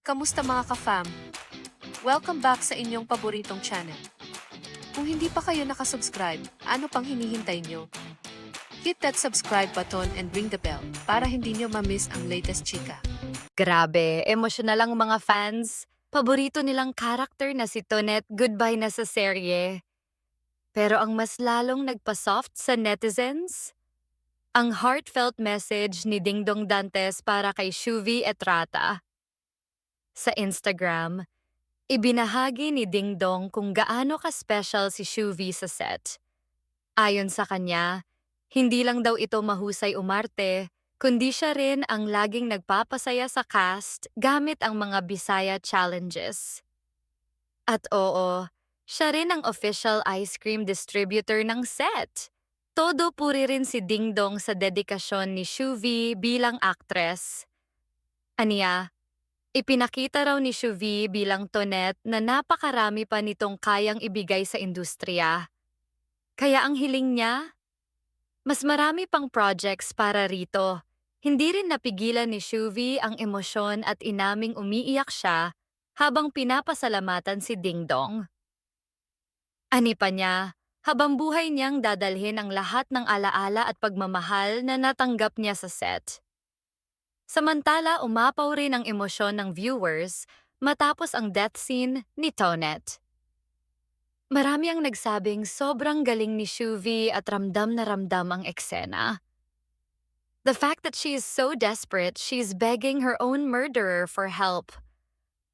Kamusta mga ka-fam? Welcome back sa inyong paboritong channel. Kung hindi pa kayo nakasubscribe, ano pang hinihintay nyo? Hit that subscribe button and ring the bell para hindi nyo ma-miss ang latest chika. Grabe, emosyonal ang mga fans. Paborito nilang karakter na si Tonet goodbye na sa serye. Pero ang mas lalong nagpa-soft sa netizens? Ang heartfelt message ni Dingdong Dantes para kay Shuvi Etrata. Sa Instagram, ibinahagi ni Dingdong kung gaano ka-special si Shuvi sa set. Ayon sa kanya, hindi lang daw ito mahusay umarte, kundi siya rin ang laging nagpapasaya sa cast gamit ang mga Bisaya challenges. At oo, siya rin ang official ice cream distributor ng set. Todo puri rin si Dingdong sa dedikasyon ni Shuvi bilang actress. Aniya, ipinakita raw ni Shuvi bilang Tonet na napakarami pa nitong kayang ibigay sa industriya. Kaya ang hiling niya, mas marami pang projects para rito. Hindi rin napigilan ni Shuvi ang emosyon at inaming umiiyak siya habang pinapasalamatan si Dingdong. Ani pa niya, habang buhay niyang dadalhin ang lahat ng alaala at pagmamahal na natanggap niya sa set. Samantala, umapaw rin ang emosyon ng viewers matapos ang death scene ni Tonet. Marami ang nagsabing sobrang galing ni Shuvi at ramdam na ramdam ang eksena. The fact that she is so desperate, she's begging her own murderer for help.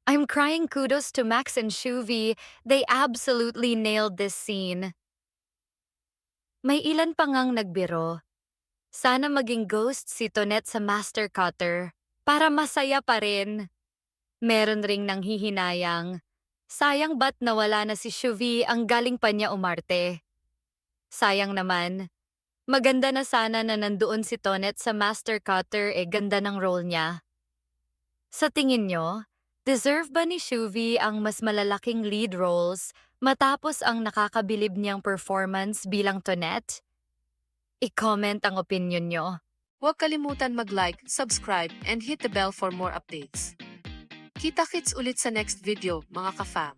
I'm crying kudos to Max and Shuvi. They absolutely nailed this scene. May ilan pa ngang nagbiro. Sana maging ghost si Tonet sa Master Cutter para masaya pa rin. Meron ring nanghihinayang. Sayang ba't nawala na si Shuvi ang galing pa niya umarte. Sayang naman. Maganda na sana na nandoon si Tonet sa Master Cutter ganda ng role niya. Sa tingin nyo, deserve ba ni Shuvi ang mas malalaking lead roles matapos ang nakakabilib niyang performance bilang Tonet? I-comment ang opinion nyo. Huwag kalimutan mag-like, subscribe, and hit the bell for more updates. Kita-kits ulit sa next video, mga ka-fam.